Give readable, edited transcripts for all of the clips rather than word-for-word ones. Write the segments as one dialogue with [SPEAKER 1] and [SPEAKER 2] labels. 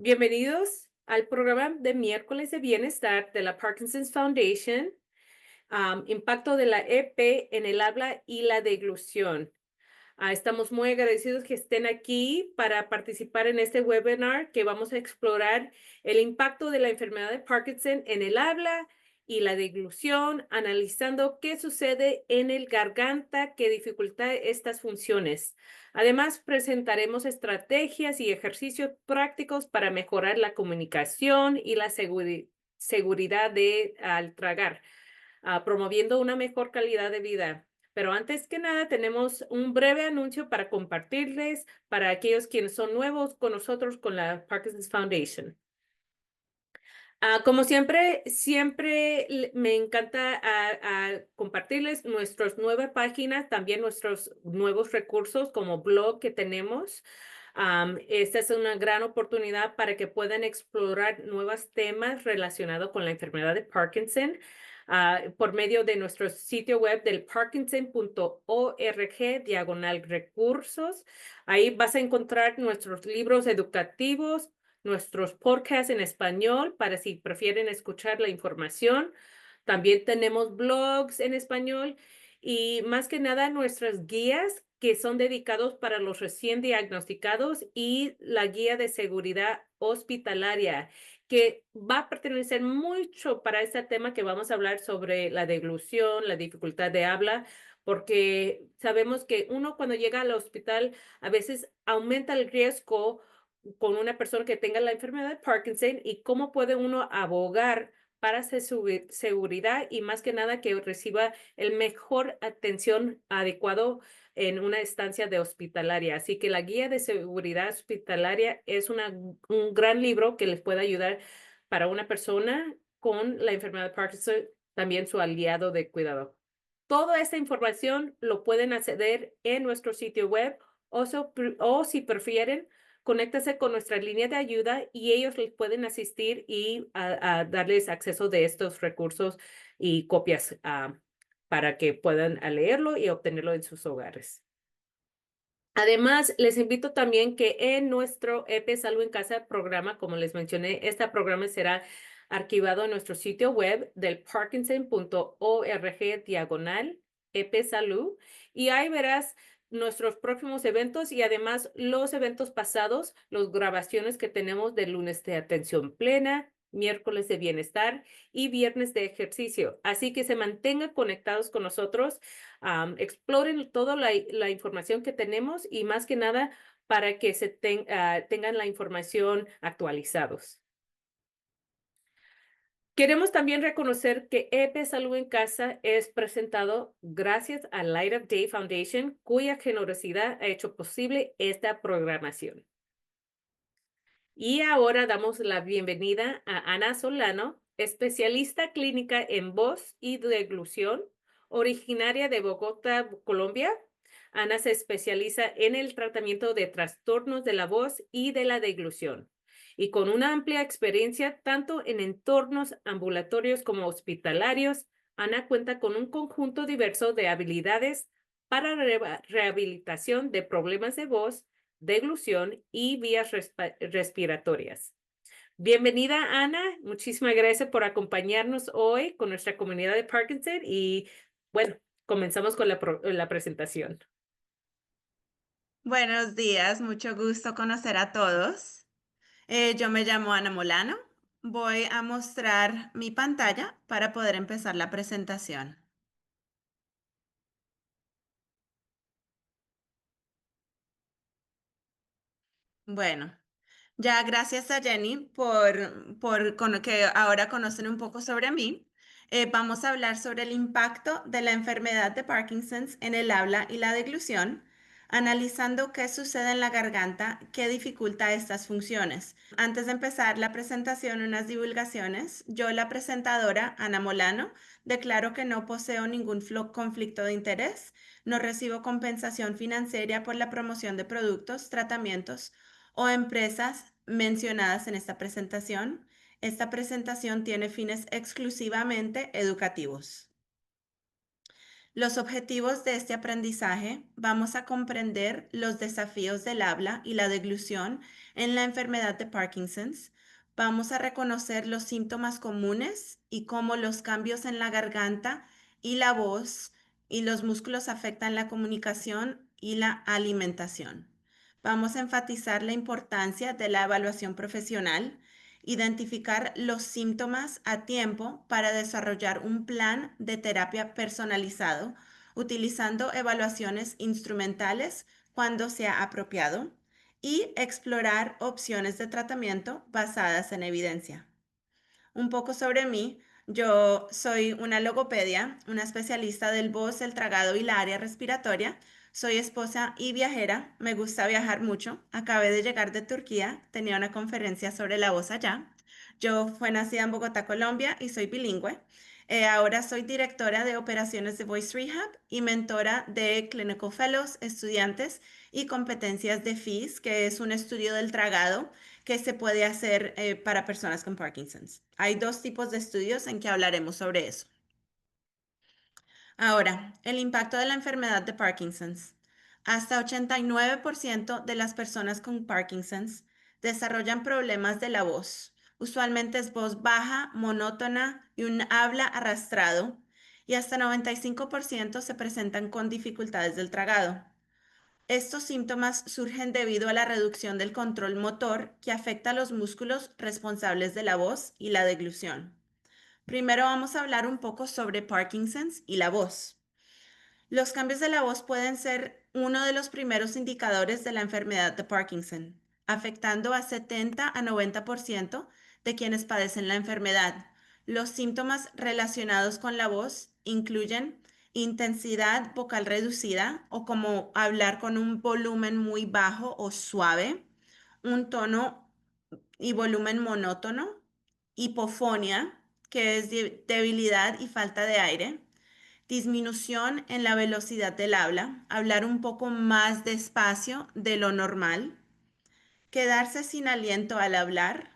[SPEAKER 1] Bienvenidos al programa de miércoles de bienestar de la Parkinson's Foundation, impacto de la EP en el habla y la deglución. Estamos muy agradecidos que estén aquí para participar en este webinar que vamos a explorar el impacto de la enfermedad de Parkinson en el habla y la deglución, analizando qué sucede en el garganta que dificulta estas funciones. Además, presentaremos estrategias y ejercicios prácticos para mejorar la comunicación y la seguridad al tragar, promoviendo una mejor calidad de vida. Pero antes que nada, tenemos un breve anuncio para compartirles para aquellos quienes son nuevos con nosotros con la Parkinson's Foundation. Como siempre me encanta compartirles nuestras nuevas páginas, también nuestros nuevos recursos como blog que tenemos. Esta es una gran oportunidad para que puedan explorar nuevos temas relacionados con la enfermedad de Parkinson por medio de nuestro sitio web del parkinson.org/recursos. Ahí vas a encontrar nuestros libros educativos, nuestros podcasts en español para si prefieren escuchar la información. También tenemos blogs en español y más que nada nuestras guías que son dedicados para los recién diagnosticados y la guía de seguridad hospitalaria que va a pertenecer mucho para este tema que vamos a hablar sobre la deglución, la dificultad de habla, porque sabemos que uno cuando llega al hospital a veces aumenta el riesgo con una persona que tenga la enfermedad de Parkinson y cómo puede uno abogar para su seguridad y más que nada que reciba el mejor atención adecuado en una estancia de hospitalaria. Así que la guía de seguridad hospitalaria es un gran libro que les puede ayudar para una persona con la enfermedad de Parkinson, también su aliado de cuidado. Toda esta información lo pueden acceder en nuestro sitio web o si prefieren, conéctase con nuestra línea de ayuda y ellos les pueden asistir y a darles acceso de estos recursos y copias para que puedan leerlo y obtenerlo en sus hogares. Además, les invito también que en nuestro EP Salud en Casa programa, como les mencioné, este programa será archivado en nuestro sitio web del parkinson.org/EP Salud y ahí verás nuestros próximos eventos y además los eventos pasados, las grabaciones que tenemos de lunes de atención plena, miércoles de bienestar y viernes de ejercicio. Así que se mantengan conectados con nosotros, exploren toda la información que tenemos y más que nada para que tengan la información actualizados. Queremos también reconocer que EP Salud en Casa es presentado gracias a Light of Day Foundation, cuya generosidad ha hecho posible esta programación. Y ahora damos la bienvenida a Ana Solano, especialista clínica en voz y deglución, originaria de Bogotá, Colombia. Ana se especializa en el tratamiento de trastornos de la voz y de la deglución. Y con una amplia experiencia tanto en entornos ambulatorios como hospitalarios, Ana cuenta con un conjunto diverso de habilidades para rehabilitación de problemas de voz, deglución y vías respiratorias. Bienvenida, Ana. Muchísimas gracias por acompañarnos hoy con nuestra comunidad de Parkinson y bueno, comenzamos con la presentación.
[SPEAKER 2] Buenos días, mucho gusto conocer a todos. Yo me llamo Ana Molano. Voy a mostrar mi pantalla para poder empezar la presentación. Bueno, ya gracias a Jenny por que ahora conocen un poco sobre mí. Vamos a hablar sobre el impacto de la enfermedad de Parkinson's en el habla y la deglución, analizando qué sucede en la garganta que dificulta estas funciones. Antes de empezar la presentación, unas divulgaciones. Yo, la presentadora, Ana Molano, declaro que no poseo ningún conflicto de interés, no recibo compensación financiera por la promoción de productos, tratamientos o empresas mencionadas en esta presentación. Esta presentación tiene fines exclusivamente educativos. Los objetivos de este aprendizaje: vamos a comprender los desafíos del habla y la deglución en la enfermedad de Parkinson's. Vamos a reconocer los síntomas comunes y cómo los cambios en la garganta y la voz y los músculos afectan la comunicación y la alimentación. Vamos a enfatizar la importancia de la evaluación profesional, identificar los síntomas a tiempo para desarrollar un plan de terapia personalizado, utilizando evaluaciones instrumentales cuando sea apropiado, y explorar opciones de tratamiento basadas en evidencia. Un poco sobre mí: yo soy una logopedia, una especialista del voz, el tragado y la área respiratoria. Soy esposa y viajera, me gusta viajar mucho. Acabé de llegar de Turquía, tenía una conferencia sobre la voz allá. Yo fui nacida en Bogotá, Colombia, y soy bilingüe. Ahora soy directora de operaciones de Voice Rehab y mentora de Clinical Fellows, estudiantes, y competencias de FEES, que es un estudio del tragado que se puede hacer para personas con Parkinson's. Hay dos tipos de estudios en que hablaremos sobre eso. Ahora, el impacto de la enfermedad de Parkinson's. Hasta 89% de las personas con Parkinson's desarrollan problemas de la voz. Usualmente es voz baja, monótona y un habla arrastrado, y hasta 95% se presentan con dificultades del tragado. Estos síntomas surgen debido a la reducción del control motor que afecta a los músculos responsables de la voz y la deglución. Primero vamos a hablar un poco sobre Parkinson's y la voz. Los cambios de la voz pueden ser uno de los primeros indicadores de la enfermedad de Parkinson, afectando a 70 a 90% de quienes padecen la enfermedad. Los síntomas relacionados con la voz incluyen intensidad vocal reducida, o como hablar con un volumen muy bajo o suave, un tono y volumen monótono, hipofonía, que es debilidad y falta de aire, disminución en la velocidad del habla, hablar un poco más despacio de lo normal, quedarse sin aliento al hablar,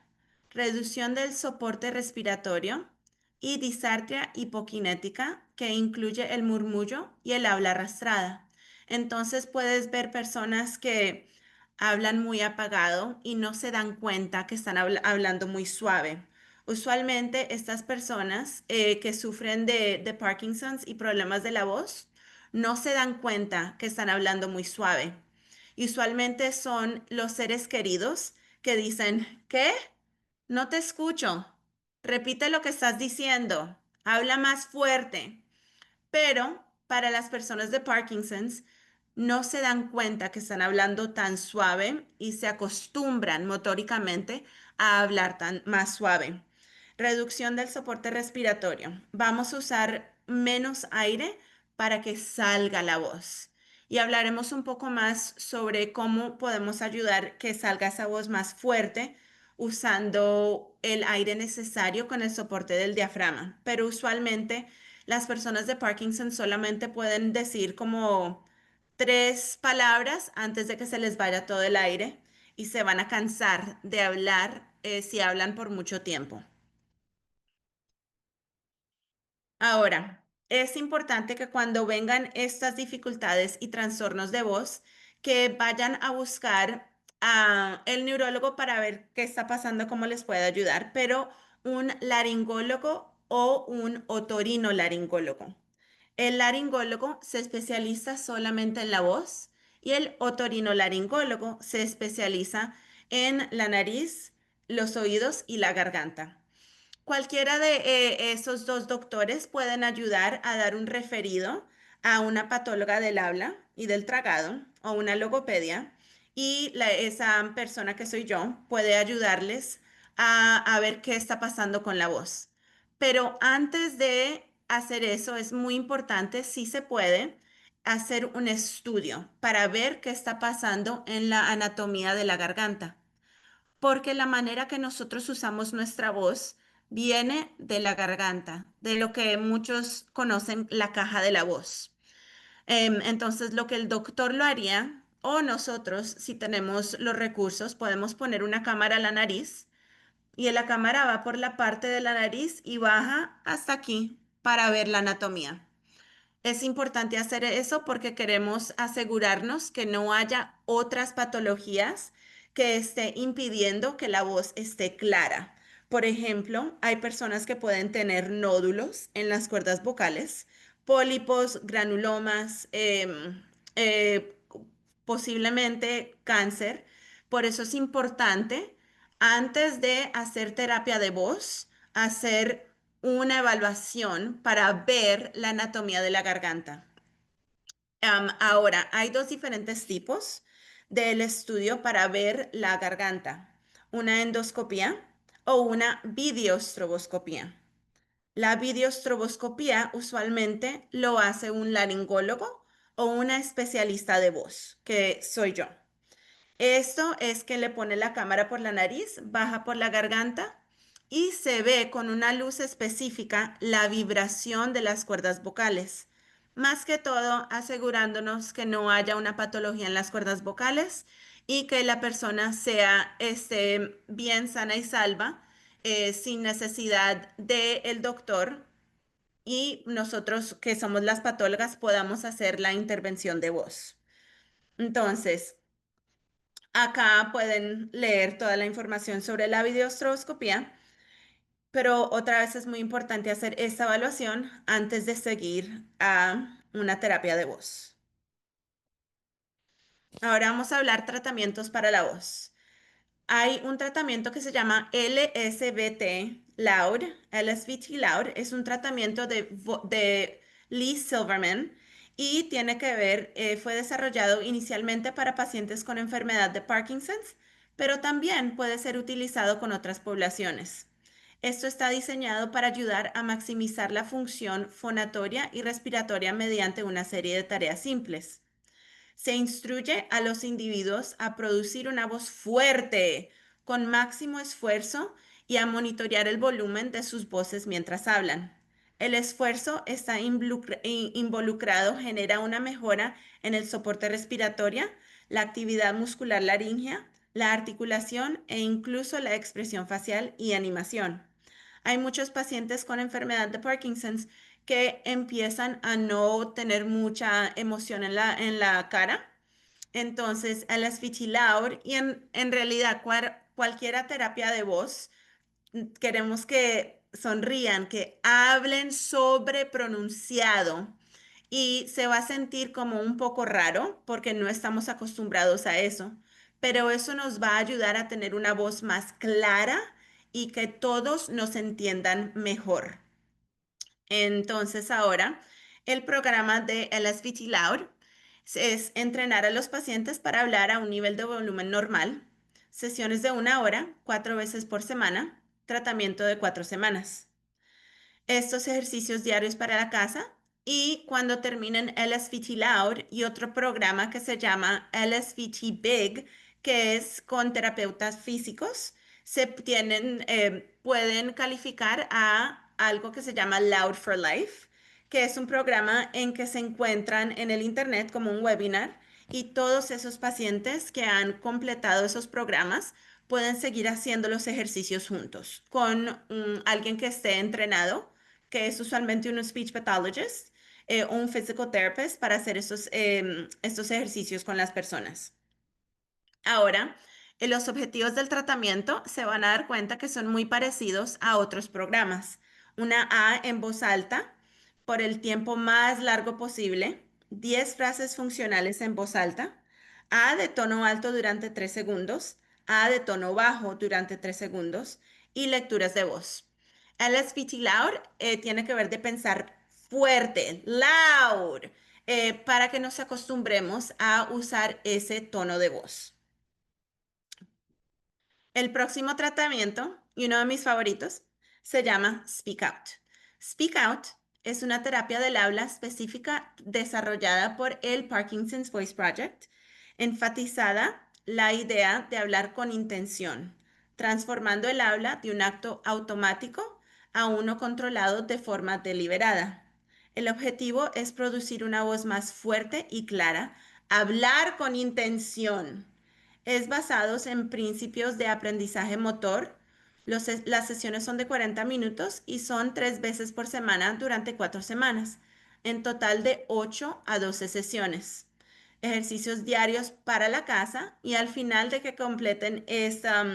[SPEAKER 2] reducción del soporte respiratorio, y disartria hipoquinética, que incluye el murmullo y el habla arrastrada. Entonces puedes ver personas que hablan muy apagado y no se dan cuenta que están hablando muy suave. Usualmente estas personas que sufren de Parkinson's y problemas de la voz no se dan cuenta que están hablando muy suave. Y usualmente son los seres queridos que dicen: ¿qué? No te escucho. Repite lo que estás diciendo. Habla más fuerte. Pero para las personas de Parkinson's no se dan cuenta que están hablando tan suave y se acostumbran motóricamente a hablar tan más suave. Reducción del soporte respiratorio. Vamos a usar menos aire para que salga la voz. Y hablaremos un poco más sobre cómo podemos ayudar que salga esa voz más fuerte usando el aire necesario con el soporte del diafragma. Pero usualmente las personas de Parkinson solamente pueden decir como tres palabras antes de que se les vaya todo el aire, y se van a cansar de hablar si hablan por mucho tiempo. Ahora, es importante que cuando vengan estas dificultades y trastornos de voz, que vayan a buscar a el neurólogo para ver qué está pasando, cómo les puede ayudar, pero un laringólogo o un otorinolaringólogo. El laringólogo se especializa solamente en la voz, y el otorinolaringólogo se especializa en la nariz, los oídos y la garganta. Cualquiera de esos dos doctores pueden ayudar a dar un referido a una patóloga del habla y del tragado o una logopedia, y esa persona, que soy yo, puede ayudarles a ver qué está pasando con la voz. Pero antes de hacer eso, es muy importante, si se puede, hacer un estudio para ver qué está pasando en la anatomía de la garganta, porque la manera que nosotros usamos nuestra voz viene de la garganta, de lo que muchos conocen la caja de la voz. Entonces, lo que el doctor lo haría, o nosotros, si tenemos los recursos, podemos poner una cámara a la nariz, y la cámara va por la parte de la nariz y baja hasta aquí para ver la anatomía. Es importante hacer eso porque queremos asegurarnos que no haya otras patologías que esté impidiendo que la voz esté clara. Por ejemplo, hay personas que pueden tener nódulos en las cuerdas vocales, pólipos, granulomas, posiblemente cáncer. Por eso es importante, antes de hacer terapia de voz, hacer una evaluación para ver la anatomía de la garganta. Ahora, hay dos diferentes tipos del estudio para ver la garganta, una endoscopía o una videostroboscopía. La videostroboscopía usualmente lo hace un laringólogo o una especialista de voz, que soy yo. Esto es que le pone la cámara por la nariz, baja por la garganta y se ve con una luz específica la vibración de las cuerdas vocales. Más que todo, asegurándonos que no haya una patología en las cuerdas vocales y que la persona sea bien sana y salva, sin necesidad del doctor y nosotros, que somos las patólogas, podamos hacer la intervención de voz. Entonces, acá pueden leer toda la información sobre la videostroboscopía, pero otra vez es muy importante hacer esta evaluación antes de seguir a una terapia de voz. Ahora vamos a hablar tratamientos para la voz. Hay un tratamiento que se llama LSVT Loud. LSVT Loud es un tratamiento de Lee Silverman y tiene que ver, fue desarrollado inicialmente para pacientes con enfermedad de Parkinson's, pero también puede ser utilizado con otras poblaciones. Esto está diseñado para ayudar a maximizar la función fonatoria y respiratoria mediante una serie de tareas simples. Se instruye a los individuos a producir una voz fuerte, con máximo esfuerzo y a monitorear el volumen de sus voces mientras hablan. El esfuerzo está involucrado, genera una mejora en el soporte respiratorio, la actividad muscular laríngea, la articulación e incluso la expresión facial y animación. Hay muchos pacientes con enfermedad de Parkinson's que empiezan a no tener mucha emoción en la cara. Entonces, el Loud y en realidad cualquier terapia de voz, queremos que sonrían, que hablen sobre pronunciado y se va a sentir como un poco raro porque no estamos acostumbrados a eso, pero eso nos va a ayudar a tener una voz más clara y que todos nos entiendan mejor. Entonces ahora el programa de LSVT Loud es entrenar a los pacientes para hablar a un nivel de volumen normal, sesiones de 1 hora, 4 veces por semana, tratamiento de 4 semanas. Estos ejercicios diarios para la casa y cuando terminen LSVT Loud y otro programa que se llama LSVT Big, que es con terapeutas físicos, pueden calificar a algo que se llama Loud for Life, que es un programa en que se encuentran en el internet como un webinar y todos esos pacientes que han completado esos programas pueden seguir haciendo los ejercicios juntos con alguien que esté entrenado, que es usualmente un speech pathologist o un physical therapist para hacer estos ejercicios con las personas. Ahora, los objetivos del tratamiento se van a dar cuenta que son muy parecidos a otros programas. Una A en voz alta por el tiempo más largo posible, 10 frases funcionales en voz alta, A de tono alto durante 3 segundos, A de tono bajo durante 3 segundos y lecturas de voz. LSVT Loud tiene que ver de pensar fuerte, loud, para que nos acostumbremos a usar ese tono de voz. El próximo tratamiento, y uno de mis favoritos, se llama Speak Out. Speak Out es una terapia del habla específica desarrollada por el Parkinson's Voice Project, enfatizada la idea de hablar con intención, transformando el habla de un acto automático a uno controlado de forma deliberada. El objetivo es producir una voz más fuerte y clara, hablar con intención. Es basado en principios de aprendizaje motor. Las sesiones son de 40 minutos y son 3 veces por semana durante 4 semanas. en total de 8 a 12 sesiones. Ejercicios diarios para la casa y al final de que completen este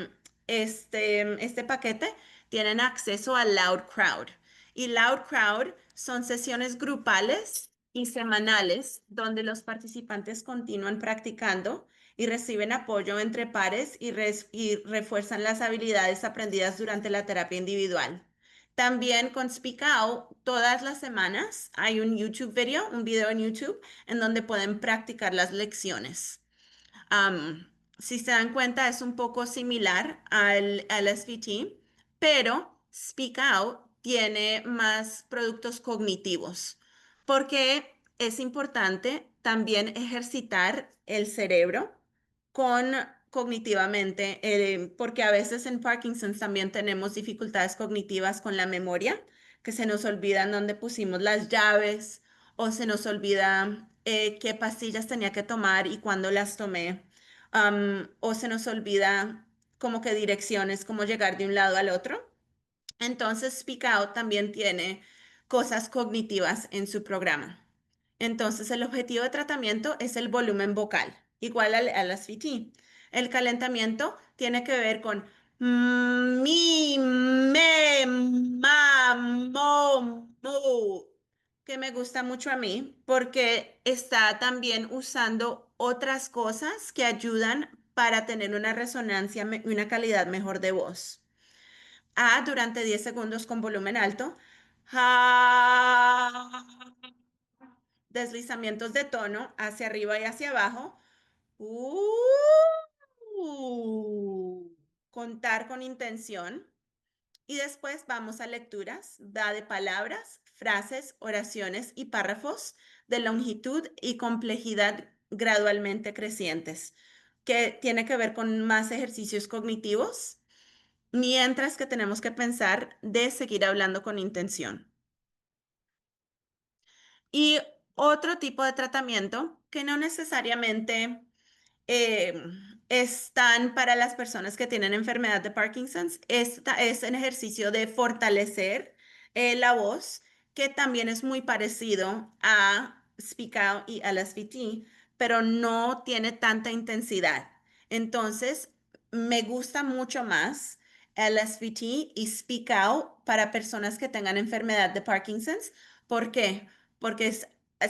[SPEAKER 2] paquete, tienen acceso a Loud Crowd. Y Loud Crowd son sesiones grupales y semanales donde los participantes continúan practicando y reciben apoyo entre pares y refuerzan las habilidades aprendidas durante la terapia individual. También con Speak Out, todas las semanas hay un YouTube video, un video en YouTube, en donde pueden practicar las lecciones. Am, si se dan cuenta, es un poco similar al SVT, pero Speak Out tiene más productos cognitivos, porque es importante también ejercitar el cerebro con cognitivamente, porque a veces en Parkinson también tenemos dificultades cognitivas con la memoria, que se nos olvidan dónde pusimos las llaves o se nos olvida qué pastillas tenía que tomar y cuándo las tomé. O se nos olvida como que direcciones, cómo llegar de un lado al otro. Entonces, Speak Out también tiene cosas cognitivas en su programa. Entonces, el objetivo de tratamiento es el volumen vocal, igual al SVT. El calentamiento tiene que ver con mi, me, ma, mo, mu, que me gusta mucho a mí porque está también usando otras cosas que ayudan para tener una resonancia y una calidad mejor de voz. A durante 10 segundos con volumen alto. Ja. Deslizamientos de tono hacia arriba y hacia abajo. Contar con intención. Y después vamos a lecturas, da de palabras, frases, oraciones y párrafos de longitud y complejidad gradualmente crecientes, que tiene que ver con más ejercicios cognitivos, mientras que tenemos que pensar de seguir hablando con intención. Y otro tipo de tratamiento que no necesariamente eh, están para las personas que tienen enfermedad de Parkinson es un ejercicio de fortalecer la voz, que también es muy parecido a Speak Out y al SVT, pero no tiene tanta intensidad. Entonces, me gusta mucho más el SVT y Speak Out para personas que tengan enfermedad de Parkinson. ¿Por qué? Porque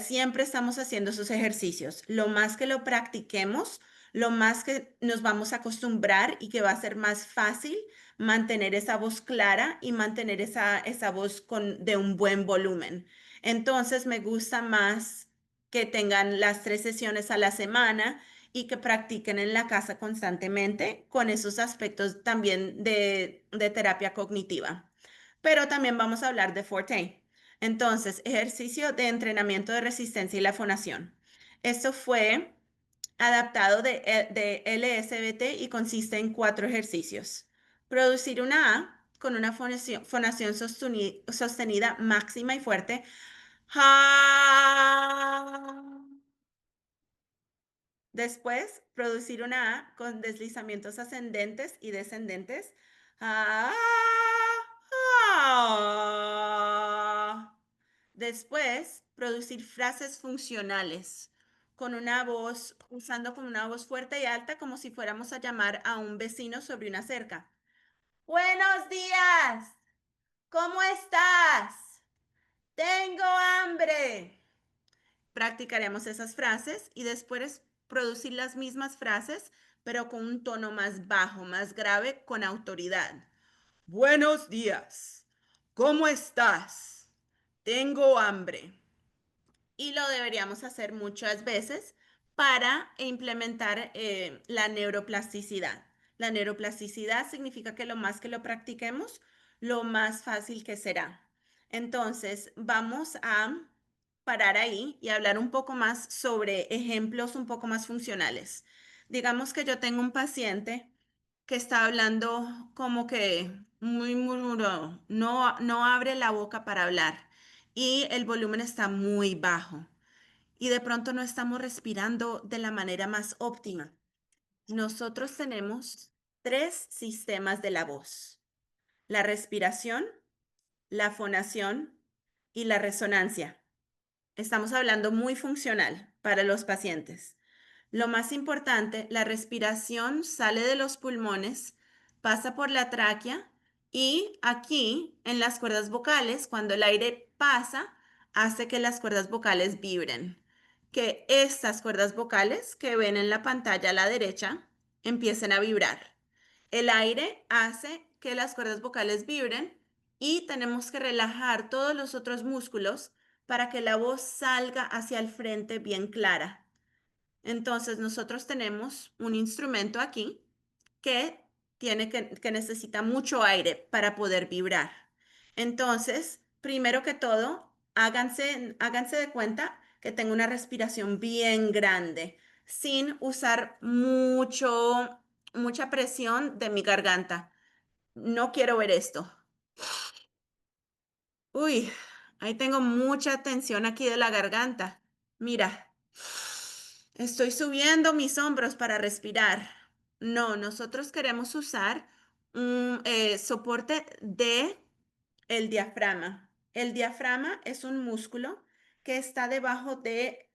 [SPEAKER 2] siempre estamos haciendo esos ejercicios. Lo más que lo practiquemos, lo más que nos vamos a acostumbrar y que va a ser más fácil mantener esa voz clara y mantener esa voz de un buen volumen. Entonces me gusta más que tengan las 3 sesiones a la semana y que practiquen en la casa constantemente con esos aspectos también de terapia cognitiva. Pero también vamos a hablar de Forte. Entonces, ejercicio de entrenamiento de resistencia y la fonación. Esto fue adaptado de LSBT y consiste en 4 ejercicios. Producir una A con una fonación sostenida máxima y fuerte. Ja. Después, producir una A con deslizamientos ascendentes y descendentes. Ja. Ja. Después, producir frases funcionales con una voz, usando con una voz fuerte y alta, como si fuéramos a llamar a un vecino sobre una cerca. Buenos días, ¿cómo estás? Tengo hambre. Practicaremos esas frases y después producir las mismas frases, pero con un tono más bajo, más grave, con autoridad. Buenos días, ¿cómo estás? Tengo hambre. Y lo deberíamos hacer muchas veces para implementar la neuroplasticidad. La neuroplasticidad significa que lo más que lo practiquemos, lo más fácil que será. Entonces, vamos a parar ahí y hablar un poco más sobre ejemplos un poco más funcionales. Digamos que yo tengo un paciente que está hablando como que muy murmurado, no abre la boca para hablar y el volumen está muy bajo y de pronto no estamos respirando de la manera más óptima. Nosotros tenemos 3 sistemas de la voz: la respiración, la fonación y la resonancia. Estamos hablando muy funcional para los pacientes. Lo más importante, la respiración sale de los pulmones, pasa por la tráquea y aquí en las cuerdas vocales, cuando el aire pasa, hace que las cuerdas vocales vibren. Que estas cuerdas vocales que ven en la pantalla a la derecha empiecen a vibrar. El aire hace que las cuerdas vocales vibren y tenemos que relajar todos los otros músculos para que la voz salga hacia el frente bien clara. Entonces, nosotros tenemos un instrumento aquí que que necesita mucho aire para poder vibrar. Entonces, primero que todo, háganse de cuenta que tengo una respiración bien grande, sin usar mucha presión de mi garganta. No quiero ver esto. Uy, ahí tengo mucha tensión aquí de la garganta. Mira. Estoy subiendo mis hombros para respirar. No, nosotros queremos usar un soporte de el diafragma. El diafragma es un músculo que está debajo de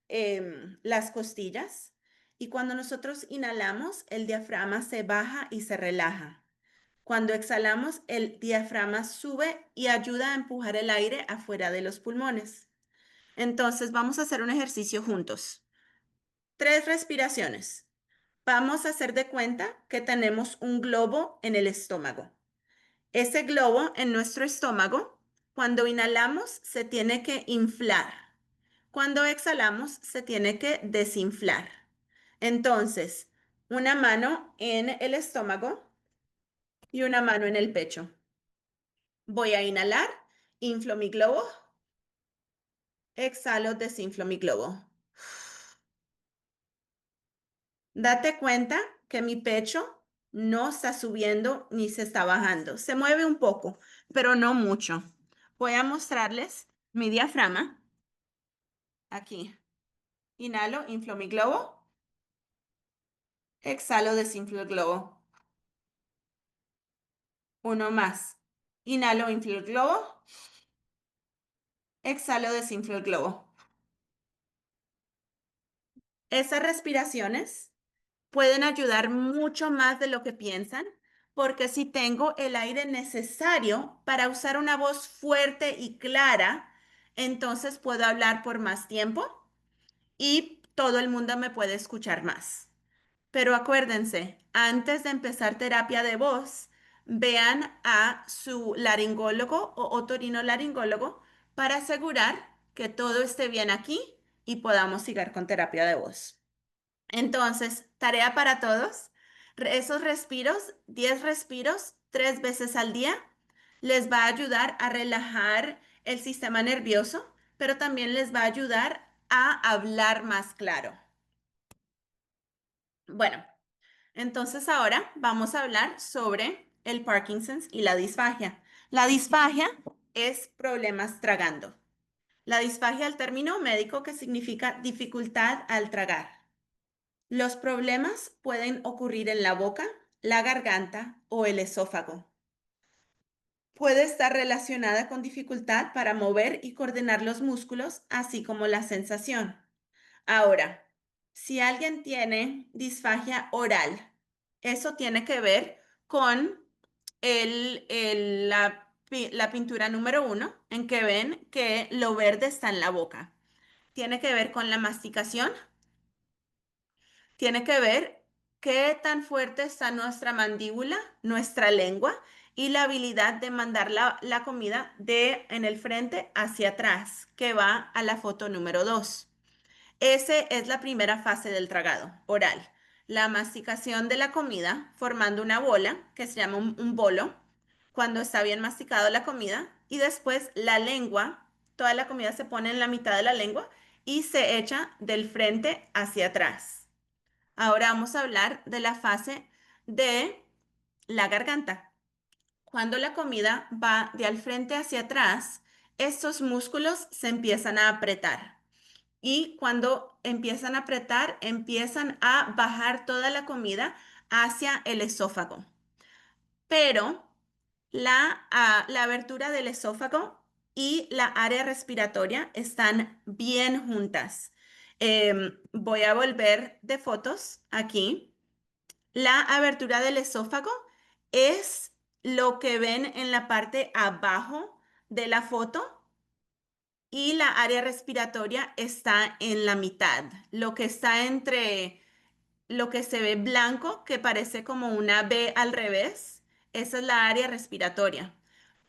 [SPEAKER 2] las costillas y cuando nosotros inhalamos, el diafragma se baja y se relaja. Cuando exhalamos, el diafragma sube y ayuda a empujar el aire afuera de los pulmones. Entonces, vamos a hacer un ejercicio juntos. 3 respiraciones. Vamos a hacer de cuenta que tenemos un globo en el estómago. Ese globo en nuestro estómago, cuando inhalamos, se tiene que inflar. Cuando exhalamos, se tiene que desinflar. Entonces, una mano en el estómago y una mano en el pecho. Voy a inhalar, inflo mi globo, exhalo, desinflo mi globo. Date cuenta que mi pecho no está subiendo ni se está bajando. Se mueve un poco, pero no mucho. Voy a mostrarles mi diafragma. Aquí. Inhalo, inflo mi globo. Exhalo, desinflo el globo. Uno más. Inhalo, inflo el globo. Exhalo, desinflo el globo. Esas respiraciones pueden ayudar mucho más de lo que piensan, porque si tengo el aire necesario para usar una voz fuerte y clara, entonces puedo hablar por más tiempo y todo el mundo me puede escuchar más. Pero acuérdense, antes de empezar terapia de voz, vean a su laringólogo o otorinolaringólogo para asegurar que todo esté bien aquí y podamos seguir con terapia de voz. Entonces, tarea para todos. Esos respiros, 10 respiros, 3 veces al día, les va a ayudar a relajar el sistema nervioso, pero también les va a ayudar a hablar más claro. Bueno, entonces ahora vamos a hablar sobre el Parkinson's y la disfagia. La disfagia es problemas tragando. La disfagia, el término médico que significa dificultad al tragar. Los problemas pueden ocurrir en la boca, la garganta o el esófago. Puede estar relacionada con dificultad para mover y coordinar los músculos, así como la sensación. Ahora, si alguien tiene disfagia oral, eso tiene que ver con la pintura número 1, en que ven que lo verde está en la boca. Tiene que ver con la masticación. Tiene que ver qué tan fuerte está nuestra mandíbula, nuestra lengua y la habilidad de mandar la comida de en el frente hacia atrás, que va a la foto número 2. Esa es la primera fase del tragado, oral. La masticación de la comida formando una bola, que se llama un bolo, cuando está bien masticado la comida, y después la lengua, toda la comida se pone en la mitad de la lengua y se echa del frente hacia atrás. Ahora vamos a hablar de la fase de la garganta. Cuando la comida va de al frente hacia atrás, estos músculos se empiezan a apretar. Y cuando empiezan a apretar, empiezan a bajar toda la comida hacia el esófago. Pero la abertura del esófago y la área respiratoria están bien juntas. Voy a volver de fotos aquí. La abertura del esófago es lo que ven en la parte abajo de la foto y la área respiratoria está en la mitad. Lo que está entre lo que se ve blanco, que parece como una B al revés, esa es la área respiratoria.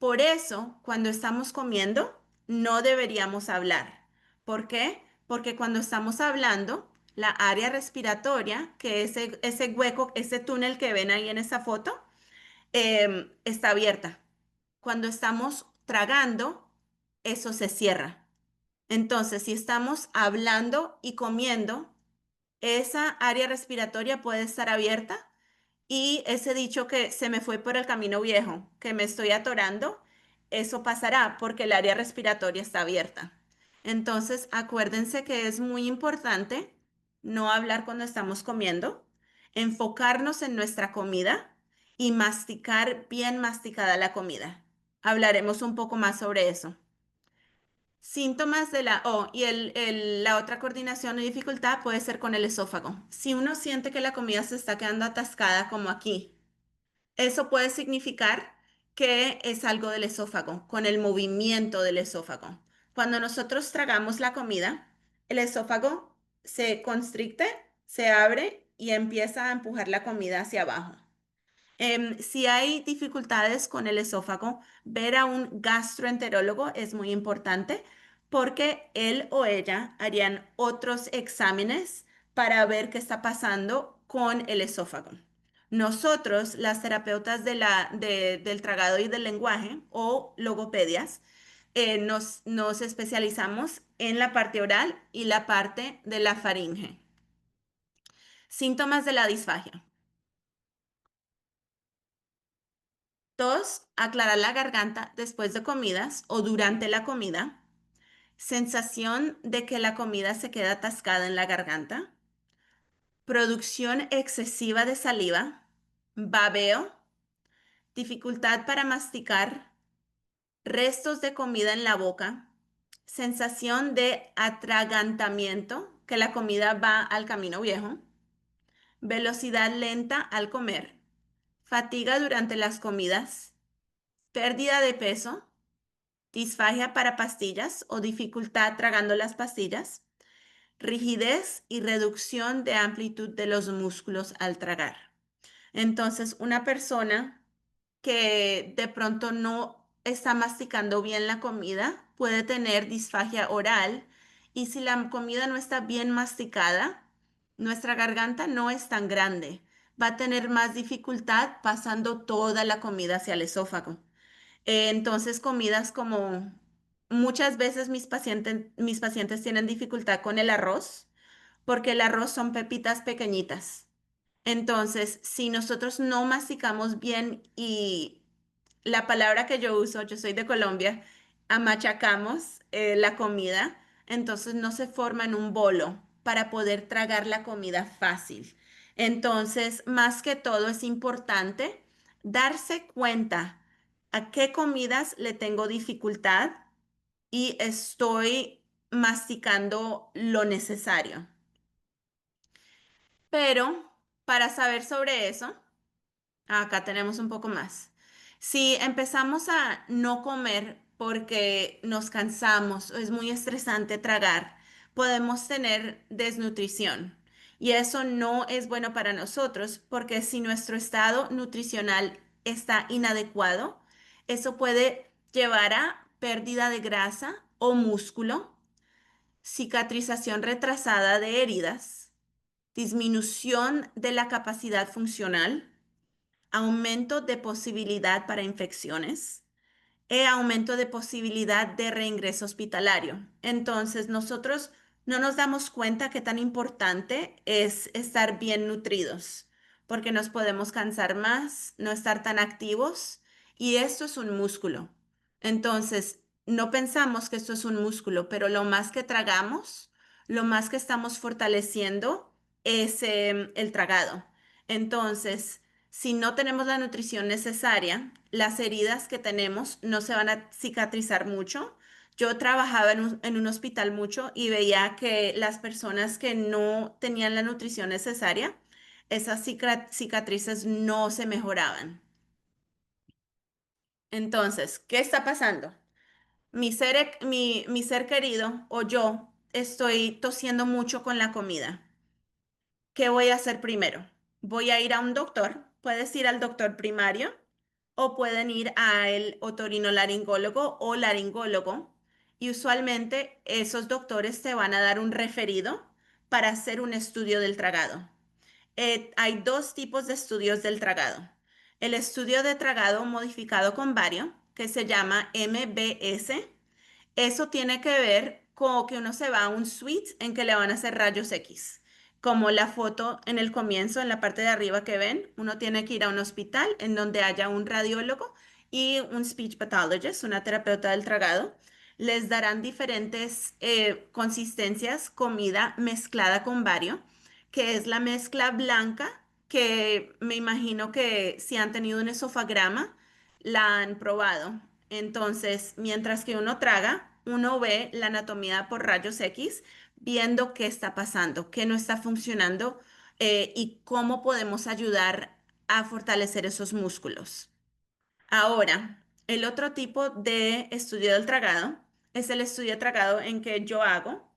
[SPEAKER 2] Por eso, cuando estamos comiendo, no deberíamos hablar. ¿Por qué? Porque cuando estamos hablando, la área respiratoria, que es ese hueco, ese túnel que ven ahí en esa foto, está abierta. Cuando estamos tragando, eso se cierra. Entonces, si estamos hablando y comiendo, esa área respiratoria puede estar abierta y ese dicho que se me fue por el camino viejo, que me estoy atorando, eso pasará porque el área respiratoria está abierta. Entonces, acuérdense que es muy importante no hablar cuando estamos comiendo, enfocarnos en nuestra comida y masticar bien masticada la comida. Hablaremos un poco más sobre eso. Síntomas de la O y la otra coordinación y dificultad puede ser con el esófago. Si uno siente que la comida se está quedando atascada, como aquí, eso puede significar que es algo del esófago, con el movimiento del esófago. Cuando nosotros tragamos la comida, el esófago se constricte, se abre y empieza a empujar la comida hacia abajo. Si hay dificultades con el esófago, ver a un gastroenterólogo es muy importante porque él o ella harían otros exámenes para ver qué está pasando con el esófago. Nosotros, las terapeutas del tragado y del lenguaje o logopedias, nos especializamos en la parte oral y la parte de la faringe. Síntomas de la disfagia. Tos, aclarar la garganta después de comidas o durante la comida. Sensación de que la comida se queda atascada en la garganta. Producción excesiva de saliva. Babeo. Dificultad para masticar. Restos de comida en la boca. Sensación de atragantamiento, que la comida va al camino viejo. Velocidad lenta al comer. Fatiga durante las comidas. Pérdida de peso. Disfagia para pastillas o dificultad tragando las pastillas, rigidez y reducción de amplitud de los músculos al tragar. Entonces, una persona que de pronto no está masticando bien la comida puede tener disfagia oral y si la comida no está bien masticada, nuestra garganta no es tan grande. Va a tener más dificultad pasando toda la comida hacia el esófago. Entonces, comidas como muchas veces mis pacientes tienen dificultad con el arroz, porque el arroz son pepitas pequeñitas. Entonces, si nosotros no masticamos bien y la palabra que yo uso, yo soy de Colombia, amachacamos la comida, entonces no se forma en un bolo para poder tragar la comida fácil. Entonces, más que todo es importante darse cuenta a qué comidas le tengo dificultad y estoy masticando lo necesario. Pero para saber sobre eso, acá tenemos un poco más. Si empezamos a no comer porque nos cansamos o es muy estresante tragar, podemos tener desnutrición. Y eso no es bueno para nosotros porque si nuestro estado nutricional está inadecuado, eso puede llevar a pérdida de grasa o músculo, cicatrización retrasada de heridas, disminución de la capacidad funcional, aumento de posibilidad para infecciones e aumento de posibilidad de reingreso hospitalario. Entonces, nosotros no nos damos cuenta qué tan importante es estar bien nutridos, porque nos podemos cansar más, no estar tan activos, y esto es un músculo. Entonces, no pensamos que esto es un músculo, pero lo más que tragamos, lo más que estamos fortaleciendo es el tragado. Entonces, si no tenemos la nutrición necesaria, las heridas que tenemos no se van a cicatrizar mucho Yo trabajaba en un hospital mucho y veía que las personas que no tenían la nutrición necesaria, esas cicatrices no se mejoraban. Entonces, ¿qué está pasando? Mi ser querido o yo estoy tosiendo mucho con la comida. ¿Qué voy a hacer primero? Voy a ir a un doctor. Puedes ir al doctor primario o pueden ir al otorinolaringólogo o laringólogo. Y usualmente esos doctores te van a dar un referido para hacer un estudio del tragado. Hay dos tipos de estudios del tragado. El estudio de tragado modificado con bario, que se llama MBS. Eso tiene que ver con que uno se va a un suite en que le van a hacer rayos X. Como la foto en el comienzo, en la parte de arriba que ven, uno tiene que ir a un hospital en donde haya un radiólogo y un speech pathologist, una terapeuta del tragado. Les darán diferentes consistencias, comida mezclada con bario, que es la mezcla blanca, que me imagino que si han tenido un esofograma, la han probado. Entonces, mientras que uno traga, uno ve la anatomía por rayos X, viendo qué está pasando, qué no está funcionando y cómo podemos ayudar a fortalecer esos músculos. Ahora, el otro tipo de estudio del tragado es el estudio de tragado en que yo hago,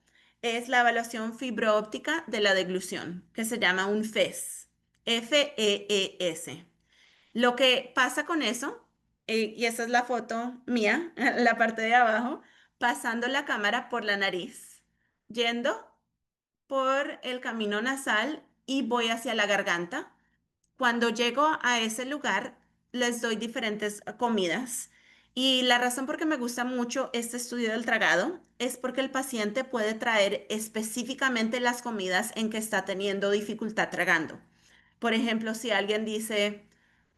[SPEAKER 2] es la evaluación fibroóptica de la deglución, que se llama un FES, FEES. Lo que pasa con eso, y esa es la foto mía, la parte de abajo, pasando la cámara por la nariz, yendo por el camino nasal y voy hacia la garganta. Cuando llego a ese lugar, les doy diferentes comidas. Y la razón por qué me gusta mucho este estudio del tragado es porque el paciente puede traer específicamente las comidas en que está teniendo dificultad tragando. Por ejemplo, si alguien dice,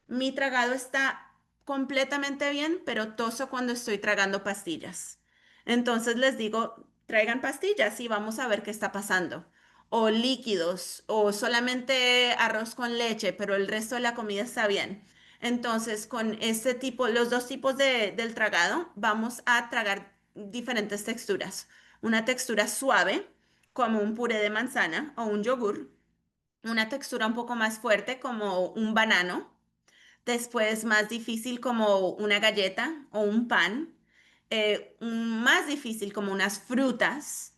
[SPEAKER 2] mi tragado está completamente bien, pero toso cuando estoy tragando pastillas. Entonces les digo, traigan pastillas y vamos a ver qué está pasando. O líquidos, o solamente arroz con leche, pero el resto de la comida está bien. Entonces, con este tipo, los dos tipos del tragado, vamos a tragar diferentes texturas. Una textura suave, como un puré de manzana o un yogur. Una textura un poco más fuerte, como un banano. Después más difícil como una galleta o un pan, más difícil como unas frutas.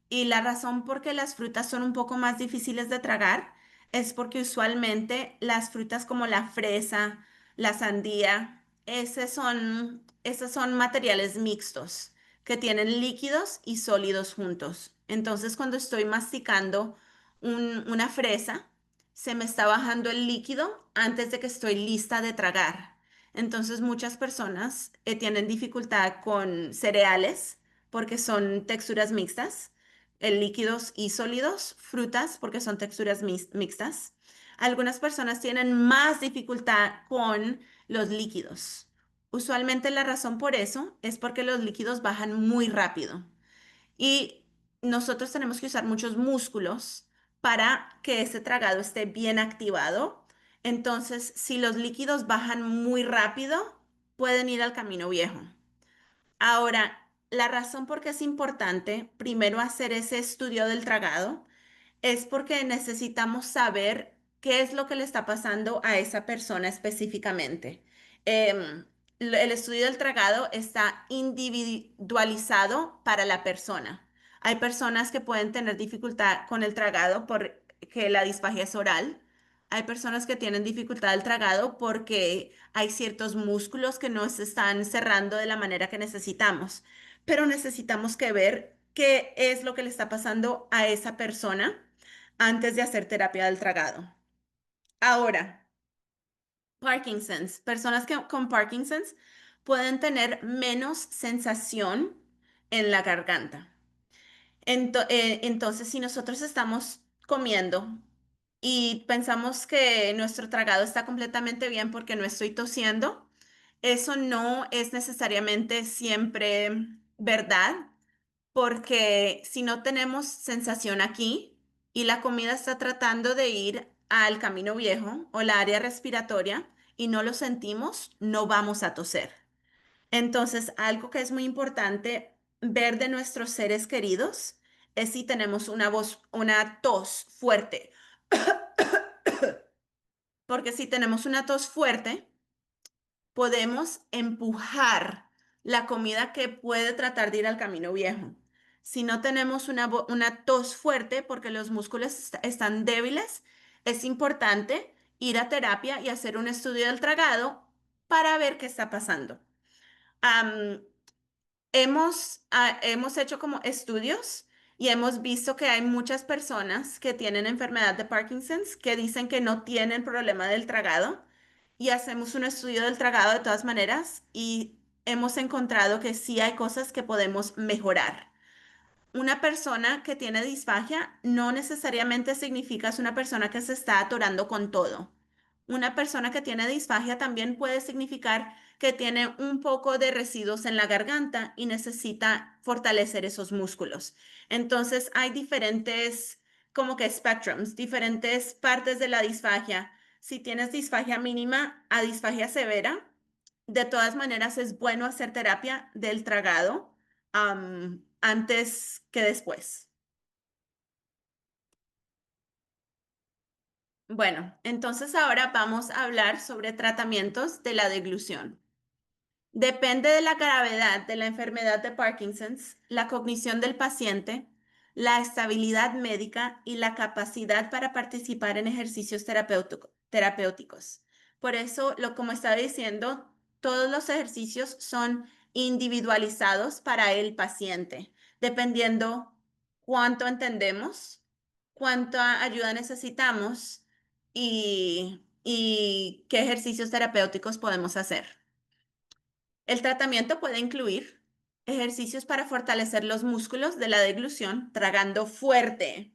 [SPEAKER 2] Y la razón por qué las frutas son un poco más difíciles de tragar es porque usualmente las frutas como la fresa, la sandía, esos son materiales mixtos que tienen líquidos y sólidos juntos. Entonces cuando estoy masticando una fresa, se me está bajando el líquido antes de que estoy lista de tragar. Entonces muchas personas tienen dificultad con cereales porque son texturas mixtas, líquidos y sólidos, frutas porque son texturas mixtas. Algunas personas tienen más dificultad con los líquidos. Usualmente la razón por eso es porque los líquidos bajan muy rápido. Y nosotros tenemos que usar muchos músculos para que ese tragado esté bien activado. Entonces, si los líquidos bajan muy rápido, pueden ir al camino viejo. Ahora, la razón por qué es importante primero hacer ese estudio del tragado es porque necesitamos saber qué es lo que le está pasando a esa persona específicamente. El estudio del tragado está individualizado para la persona. Hay personas que pueden tener dificultad con el tragado porque la disfagia es oral. Hay personas que tienen dificultad al tragado porque hay ciertos músculos que no se están cerrando de la manera que necesitamos. Pero necesitamos que ver qué es lo que le está pasando a esa persona antes de hacer terapia del tragado. Ahora, Parkinson's. Personas con Parkinson's pueden tener menos sensación en la garganta. Entonces, si nosotros estamos comiendo y pensamos que nuestro tragado está completamente bien porque no estoy tosiendo, eso no es necesariamente siempre verdad porque si no tenemos sensación aquí y la comida está tratando de ir al camino viejo o la área respiratoria y no lo sentimos, no vamos a toser. Entonces, algo que es muy importante ver de nuestros seres queridos es si tenemos una voz, una tos fuerte. Porque si tenemos una tos fuerte, podemos empujar la comida que puede tratar de ir al camino viejo. Si no tenemos una tos fuerte porque los músculos están débiles, es importante ir a terapia y hacer un estudio del tragado para ver qué está pasando. Am, hemos hecho como estudios y hemos visto que hay muchas personas que tienen enfermedad de Parkinson's que dicen que no tienen problema del tragado y hacemos un estudio del tragado de todas maneras y hemos encontrado que sí hay cosas que podemos mejorar. Una persona que tiene disfagia no necesariamente significa es una persona que se está atorando con todo. Una persona que tiene disfagia también puede significar que tiene un poco de residuos en la garganta y necesita fortalecer esos músculos. Entonces hay diferentes, como que spectrums, diferentes partes de la disfagia. Si tienes disfagia mínima a disfagia severa, de todas maneras es bueno hacer terapia del tragado antes que después. Bueno, entonces ahora vamos a hablar sobre tratamientos de la deglución. Depende de la gravedad de la enfermedad de Parkinson's, la cognición del paciente, la estabilidad médica y la capacidad para participar en ejercicios terapéuticos. Por eso, como estaba diciendo, todos los ejercicios son individualizados para el paciente, dependiendo cuánto entendemos, cuánta ayuda necesitamos y qué ejercicios terapéuticos podemos hacer. El tratamiento puede incluir ejercicios para fortalecer los músculos de la deglución, tragando fuerte.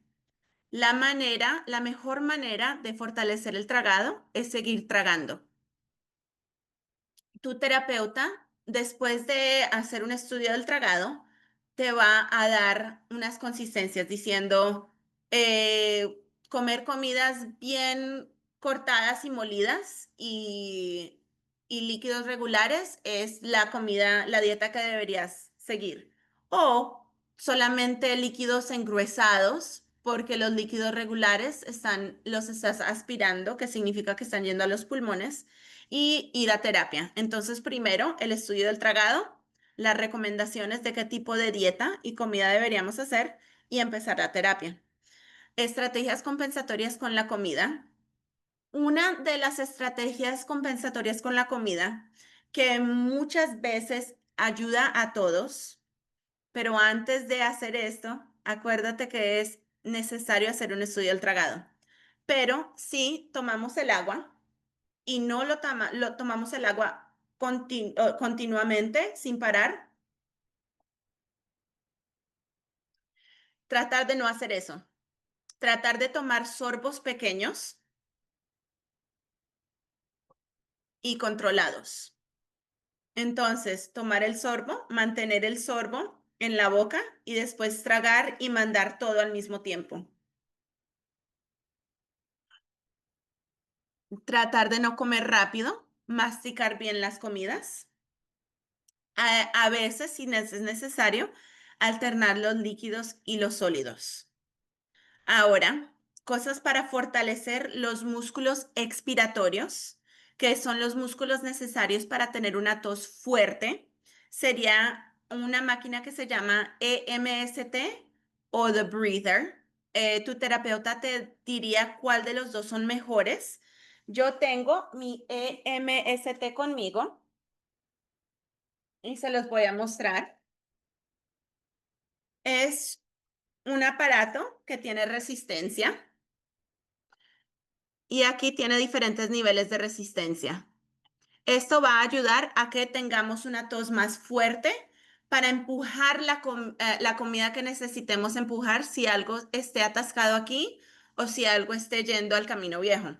[SPEAKER 2] La mejor manera de fortalecer el tragado es seguir tragando. Tu terapeuta, después de hacer un estudio del tragado, te va a dar unas consistencias diciendo comer comidas bien cortadas y molidas y líquidos regulares es la comida, la dieta que deberías seguir. O solamente líquidos engruesados, porque los líquidos regulares los estás aspirando, que significa que están yendo a los pulmones y ir a terapia. Entonces, primero, el estudio del tragado, las recomendaciones de qué tipo de dieta y comida deberíamos hacer y empezar la terapia. Estrategias compensatorias con la comida. Una de las estrategias compensatorias con la comida que muchas veces ayuda a todos, pero antes de hacer esto, acuérdate que es necesario hacer un estudio del tragado. Pero si tomamos el agua, y no lo tomamos el agua continuamente sin parar, tratar de no hacer eso. Tratar de tomar sorbos pequeños y controlados. Entonces, tomar el sorbo, mantener el sorbo en la boca y después tragar y mandar todo al mismo tiempo. Tratar de no comer rápido, masticar bien las comidas. A veces, si es necesario, alternar los líquidos y los sólidos. Ahora, cosas para fortalecer los músculos expiratorios, que son los músculos necesarios para tener una tos fuerte, sería una máquina que se llama EMST o The Breather. Tu terapeuta te diría cuál de los dos son mejores. Yo tengo mi EMST conmigo y se los voy a mostrar. Es un aparato que tiene resistencia. Y aquí tiene diferentes niveles de resistencia. Esto va a ayudar a que tengamos una tos más fuerte para empujar la comida que necesitemos empujar si algo esté atascado aquí o si algo esté yendo al camino viejo.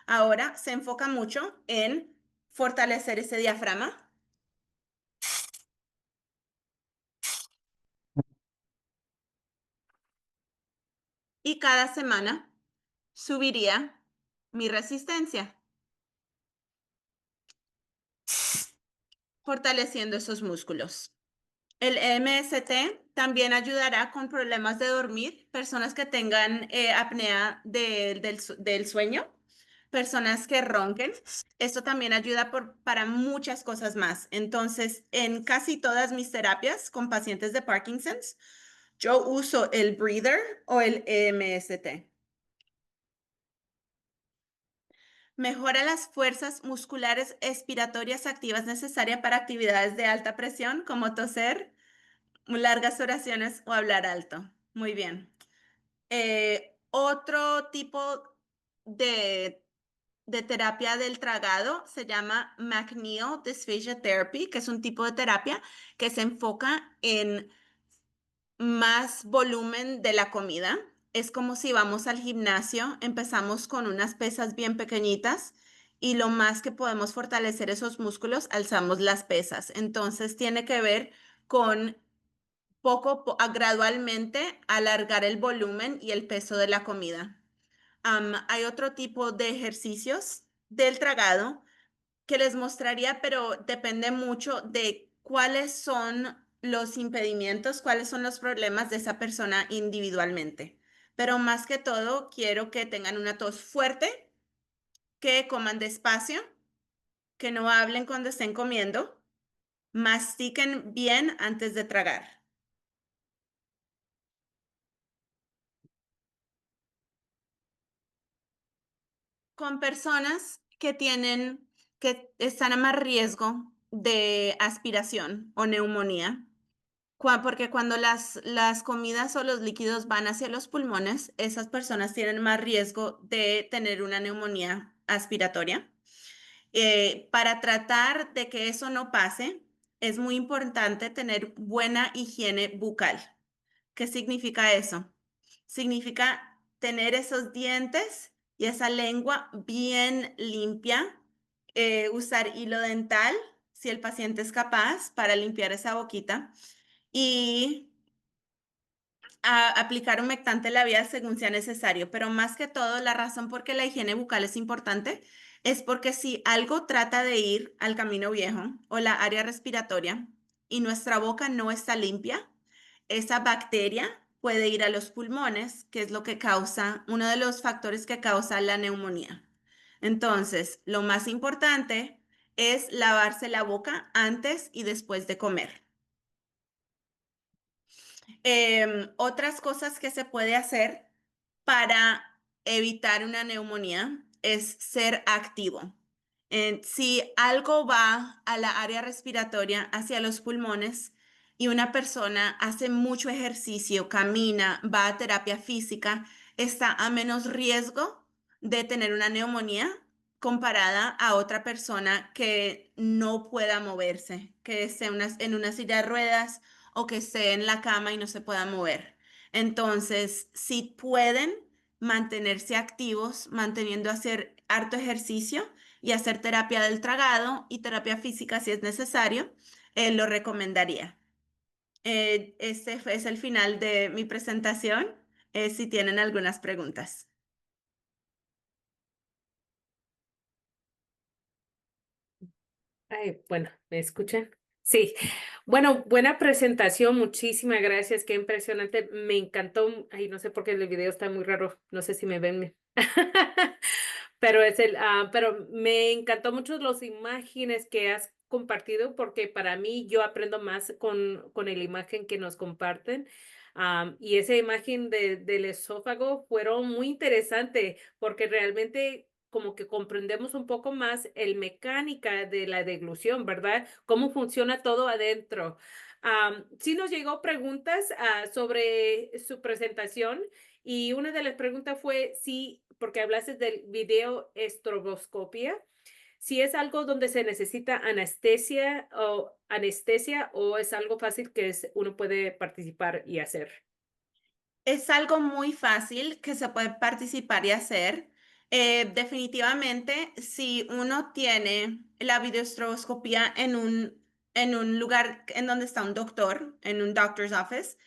[SPEAKER 2] Ahora se enfoca mucho en fortalecer ese diafragma y cada semana subiría mi resistencia, fortaleciendo esos músculos. El MST también ayudará con problemas de dormir, personas que tengan apnea del sueño, personas que ronquen. Esto también ayuda para muchas cosas más. Entonces, en casi todas mis terapias con pacientes de Parkinson's, yo uso el breather o el MST. Mejora las fuerzas musculares expiratorias activas necesarias para actividades de alta presión como toser, largas oraciones o hablar alto. Muy bien. Otro tipo de, de terapia del tragado se llama McNeil Dysphagia Therapy, que es un tipo de terapia que se enfoca en más volumen de la comida. Es como si vamos al gimnasio, empezamos con unas pesas bien pequeñitas y lo más que podemos fortalecer esos músculos, alzamos las pesas. Entonces tiene que ver con gradualmente alargar el volumen y el peso de la comida. Hay otro tipo de ejercicios del tragado que les mostraría, pero depende mucho de cuáles son los impedimentos, cuáles son los problemas de esa persona individualmente. Pero más que todo, quiero que tengan una tos fuerte, que coman despacio, que no hablen cuando estén comiendo, mastiquen bien antes de tragar. Con personas que están a más riesgo de aspiración o neumonía, porque cuando las comidas o los líquidos van hacia los pulmones, esas personas tienen más riesgo de tener una neumonía aspiratoria. Para tratar de que eso no pase, es muy importante tener buena higiene bucal. ¿Qué significa eso? Significa tener esos dientes y esa lengua bien limpia, usar hilo dental si el paciente es capaz para limpiar esa boquita y aplicar humectante labial según sea necesario, pero más que todo, la razón por qué la higiene bucal es importante es porque si algo trata de ir al camino viejo o la área respiratoria y nuestra boca no está limpia, esa bacteria puede ir a los pulmones, que es lo que causa, uno de los factores que causa la neumonía. Entonces, lo más importante es lavarse la boca antes y después de comer. Otras cosas que se puede hacer para evitar una neumonía es ser activo. Si algo va a la área respiratoria, hacia los pulmones, y una persona hace mucho ejercicio, camina, va a terapia física, está a menos riesgo de tener una neumonía comparada a otra persona que no pueda moverse, que esté en una silla de ruedas o que esté en la cama y no se pueda mover. Entonces, si pueden mantenerse activos, manteniendo hacer harto ejercicio y hacer terapia del tragado y terapia física si es necesario, lo recomendaría. Es el final de mi presentación. Si tienen algunas preguntas.
[SPEAKER 1] Ay, bueno, ¿me escuchan? Sí. Bueno, buena presentación, muchísimas gracias, qué impresionante, me encantó. Ay, no sé por qué el video está muy raro, no sé si me ven. Pero pero me encantó mucho las imágenes que has compartido porque para mí yo aprendo más con la imagen que nos comparten. Y esa imagen del esófago fueron muy interesante porque realmente como que comprendemos un poco más el mecánica de la deglución, ¿verdad? Cómo funciona todo adentro. Sí nos llegó preguntas sobre su presentación y una de las preguntas fue si, porque hablaste del video estroboscopia, si es algo donde se necesita anestesia o es algo fácil que uno puede participar y hacer.
[SPEAKER 2] Es algo muy fácil que se puede participar y hacer. Definitivamente, si uno tiene la videoestroboscopía en un lugar en donde está un doctor, en un doctor's office,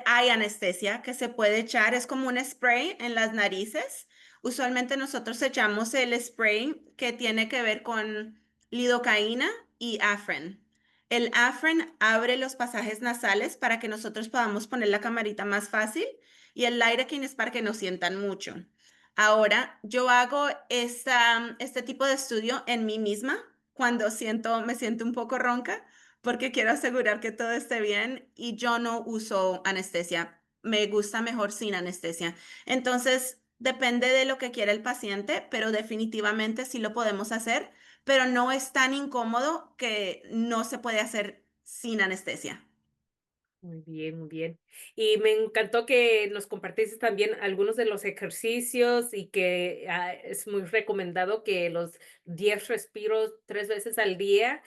[SPEAKER 2] hay anestesia que se puede echar. Es como un spray en las narices. Usualmente nosotros echamos el spray que tiene que ver con lidocaína y Afrin. El Afrin abre los pasajes nasales para que nosotros podamos poner la camarita más fácil y el Lidocaine es para que no sientan mucho. Ahora, yo hago este tipo de estudio en mí misma cuando me siento un poco ronca porque quiero asegurar que todo esté bien y yo no uso anestesia. Me gusta mejor sin anestesia. Entonces, depende de lo que quiera el paciente, pero definitivamente sí lo podemos hacer, pero no es tan incómodo que no se puede hacer sin anestesia.
[SPEAKER 1] Muy bien, muy bien. Y me encantó que nos compartiste también algunos de los ejercicios y que es muy recomendado que los 10 respiros 3 veces al día.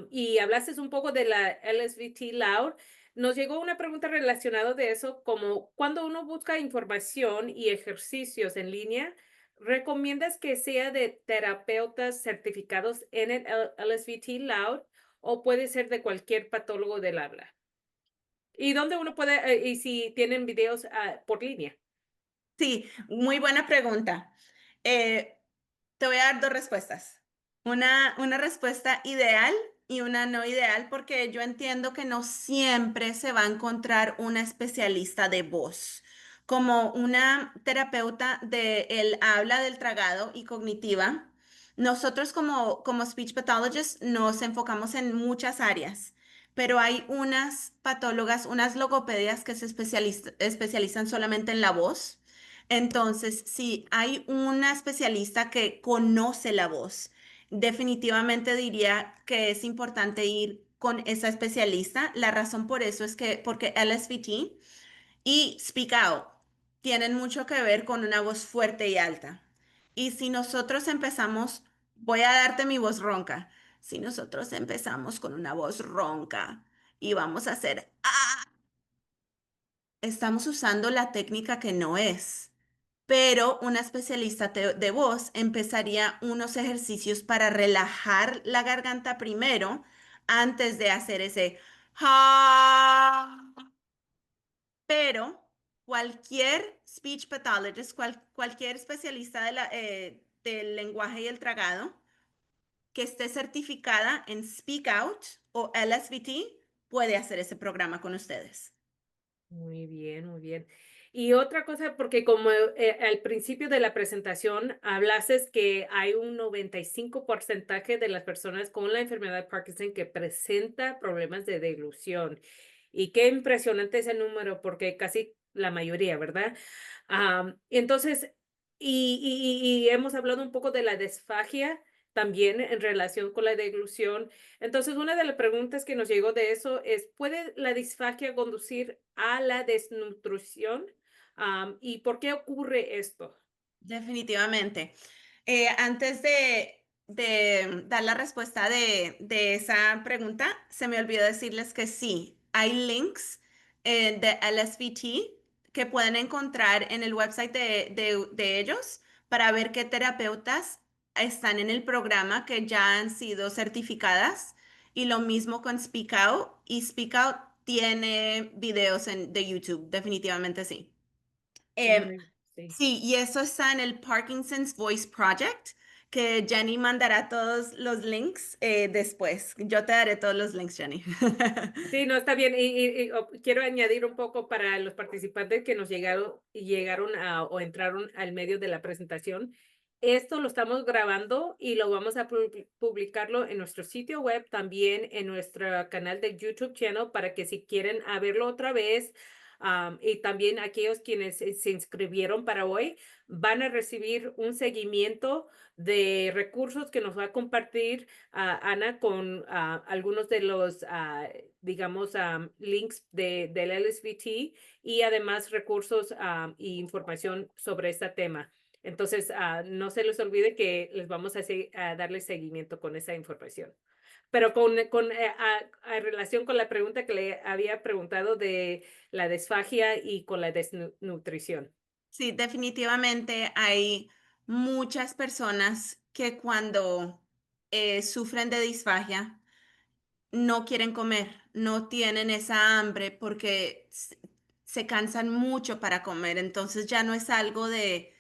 [SPEAKER 1] Y hablaste un poco de la LSVT Loud. Nos llegó una pregunta relacionada de eso, como cuando uno busca información y ejercicios en línea, ¿recomiendas que sea de terapeutas certificados en el LSVT Loud o puede ser de cualquier patólogo del habla? ¿Y dónde uno puede, y si tienen videos, por línea?
[SPEAKER 2] Sí, muy buena pregunta. Eh, Te voy a dar dos respuestas. Una respuesta ideal y una no ideal, porque yo entiendo que no siempre se va a encontrar una especialista de voz, como una terapeuta de el habla del tragado y cognitiva. Nosotros como speech pathologists nos enfocamos en muchas áreas, pero hay unas patólogas, unas logopedias que se especializan solamente en la voz. Entonces, si hay una especialista que conoce la voz, definitivamente diría que es importante ir con esa especialista. La razón por eso es que, porque LSVT y Speak Out tienen mucho que ver con una voz fuerte y alta. Y si nosotros empezamos, voy a darte mi voz ronca, si nosotros empezamos con una voz ronca y vamos a hacer, estamos usando la técnica que no es. Pero una especialista de voz empezaría unos ejercicios para relajar la garganta primero antes de hacer ese "ha". Pero cualquier speech pathologist, cualquier especialista del lenguaje y el tragado que esté certificada en Speak Out o LSVT puede hacer ese programa con ustedes.
[SPEAKER 1] Muy bien, muy bien. Y otra cosa, porque como, al principio de la presentación hablaste que hay un 95% de las personas con la enfermedad de Parkinson que presenta problemas de deglución. Y qué impresionante ese número, porque casi la mayoría, ¿verdad? Entonces, y hemos hablado un poco de la disfagia también en relación con la deglución. Entonces, una de las preguntas que nos llegó de eso es, ¿puede la disfagia conducir a la desnutrición? ¿Y por qué ocurre esto?
[SPEAKER 2] Definitivamente. Antes de dar la respuesta de esa pregunta, se me olvidó decirles que sí, hay links de LSVT que pueden encontrar en el website de ellos para ver qué terapeutas están en el programa que ya han sido certificadas. Y lo mismo con Speak Out. Y Speak Out tiene videos de YouTube, definitivamente sí. Em,
[SPEAKER 1] Muy, sí.
[SPEAKER 2] Sí, y eso está en el Parkinson's Voice Project, que Jenny mandará todos los links después. Yo te daré todos los links, Jenny.
[SPEAKER 1] Sí, no, está bien. Quiero añadir un poco para los participantes que nos llegaron o entraron al medio de la presentación. Esto lo estamos grabando y lo vamos a publicarlo en nuestro sitio web, también en nuestro canal de YouTube channel, para que si quieren a verlo otra vez, y también aquellos quienes se inscribieron para hoy van a recibir un seguimiento de recursos que nos va a compartir Ana con algunos de los digamos, links del LSVT y además recursos e información sobre este tema. Entonces, no se les olvide que les vamos a darle seguimiento con esa información. Pero a relación con la pregunta que le había preguntado de la disfagia y con la desnutrición.
[SPEAKER 2] Sí, definitivamente hay muchas personas que cuando sufren de disfagia, no quieren comer, no tienen esa hambre porque se cansan mucho para comer, entonces ya no es algo de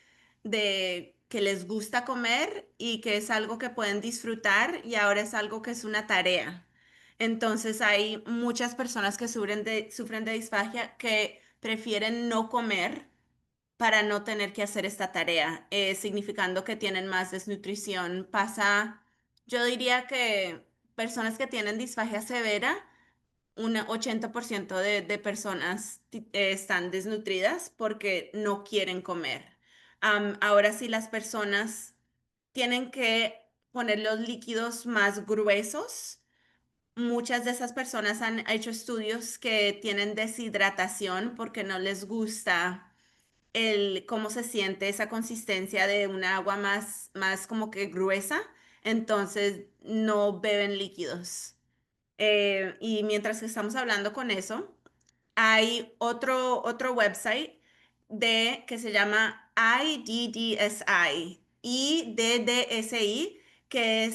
[SPEAKER 2] que les gusta comer y que es algo que pueden disfrutar y ahora es algo que es una tarea. Entonces hay muchas personas que sufren de disfagia que prefieren no comer para no tener que hacer esta tarea, significando que tienen más desnutrición. Pasa, yo diría que personas que tienen disfagia severa, un 80% de personas están desnutridas porque no quieren comer. Ahora sí, las personas tienen que poner los líquidos más gruesos. Muchas de esas personas han hecho estudios que tienen deshidratación porque no les gusta cómo se siente esa consistencia de un agua más como que gruesa, entonces no beben líquidos. Y mientras que estamos hablando con eso, hay otro website que se llama IDDSI, que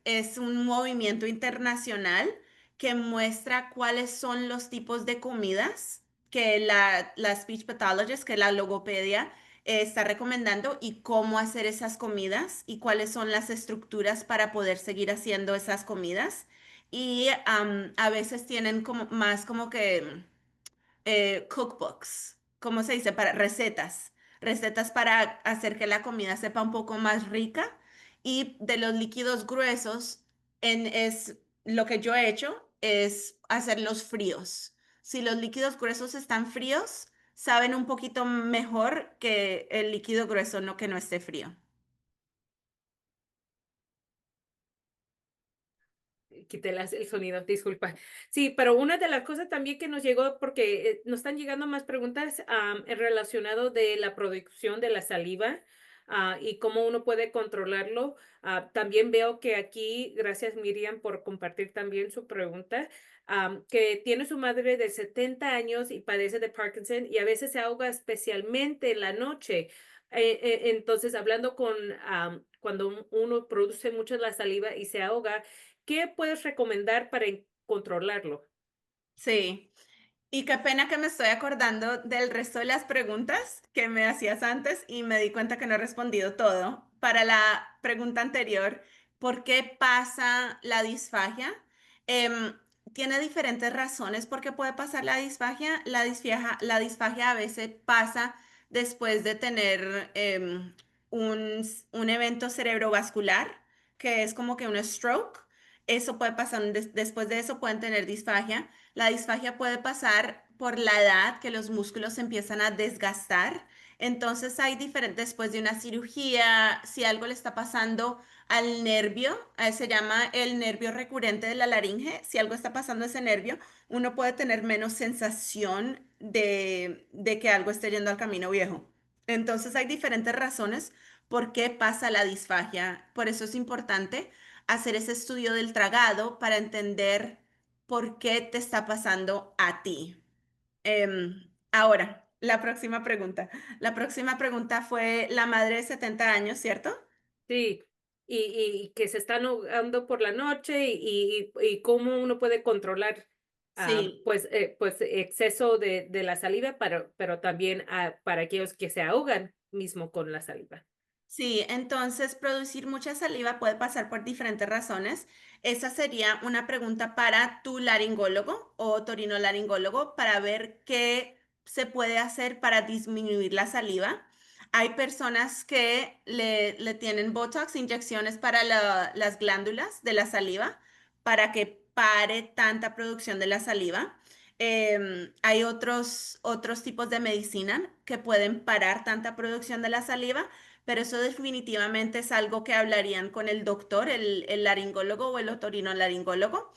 [SPEAKER 2] es un movimiento internacional que muestra cuáles son los tipos de comidas que la speech pathologist, que la logopedia, está recomendando y cómo hacer esas comidas y cuáles son las estructuras para poder seguir haciendo esas comidas. Y a veces tienen como más como que cookbooks, ¿cómo se dice? Para recetas para hacer que la comida sepa un poco más rica. Y de los líquidos gruesos, lo que yo he hecho es hacerlos fríos. Si los líquidos gruesos están fríos, saben un poquito mejor que el líquido grueso no que no esté frío.
[SPEAKER 1] Quité el sonido, disculpa. Sí, pero una de las cosas también que nos llegó, porque nos están llegando más preguntas en relacionado de la producción de la saliva y cómo uno puede controlarlo. También veo que aquí, gracias Miriam por compartir también su pregunta, que tiene su madre de 70 años y padece de Parkinson y a veces se ahoga especialmente en la noche. Entonces, hablando cuando uno produce mucho la saliva y se ahoga, ¿qué puedes recomendar para controlarlo?
[SPEAKER 2] Sí. Y qué pena que me estoy acordando del resto de las preguntas que me hacías antes y me di cuenta que no he respondido todo. Para la pregunta anterior, ¿por qué pasa la disfagia? Em, Tiene diferentes razones por qué puede pasar la disfagia. La disfagia a veces pasa después de tener un evento cerebrovascular, que es como que un stroke. Eso puede pasar, después de eso pueden tener disfagia. La disfagia puede pasar por la edad que los músculos se empiezan a desgastar. Entonces hay diferentes, después de una cirugía, si algo le está pasando al nervio, se llama el nervio recurrente de la laringe, si algo está pasando a ese nervio, uno puede tener menos sensación de que algo esté yendo al camino viejo. Entonces hay diferentes razones por qué pasa la disfagia. Por eso es importante hacer ese estudio del tragado para entender por qué te está pasando a ti. Ahora, la próxima pregunta. La próxima pregunta fue la madre de 70 años, ¿cierto?
[SPEAKER 1] Sí, y que se están ahogando por la noche y cómo uno puede controlar
[SPEAKER 2] Sí.
[SPEAKER 1] pues exceso de la saliva, pero también para aquellos que se ahogan mismo con la saliva.
[SPEAKER 2] Sí, entonces producir mucha saliva puede pasar por diferentes razones. Esa sería una pregunta para tu laringólogo o otorinolaringólogo para ver qué se puede hacer para disminuir la saliva. Hay personas que le tienen Botox, inyecciones para las glándulas de la saliva, para que pare tanta producción de la saliva. Hay otros tipos de medicina que pueden parar tanta producción de la saliva, pero eso definitivamente es algo que hablarían con el doctor, el laringólogo o el otorinolaringólogo.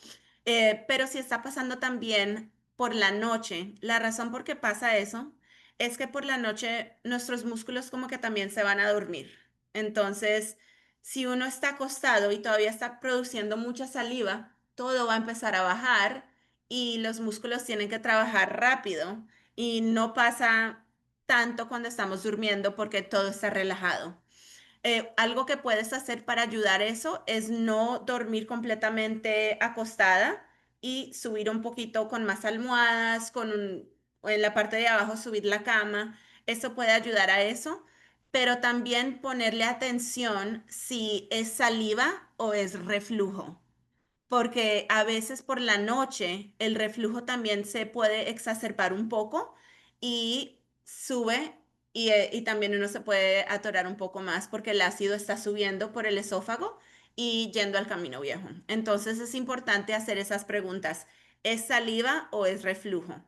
[SPEAKER 2] Pero si está pasando también por la noche, la razón por qué pasa eso es que por la noche nuestros músculos como que también se van a dormir. Entonces, si uno está acostado y todavía está produciendo mucha saliva, todo va a empezar a bajar y los músculos tienen que trabajar rápido y no pasa tanto cuando estamos durmiendo porque todo está relajado. Algo que puedes hacer para ayudar eso es no dormir completamente acostada y subir un poquito con más almohadas, o en la parte de abajo subir la cama. Eso puede ayudar a eso, pero también ponerle atención si es saliva o es reflujo. porque a veces por la noche el reflujo también se puede exacerbar un poco y sube y también uno se puede atorar un poco más porque el ácido está subiendo por el esófago y yendo al camino viejo. Entonces es importante hacer esas preguntas. ¿Es saliva o es reflujo?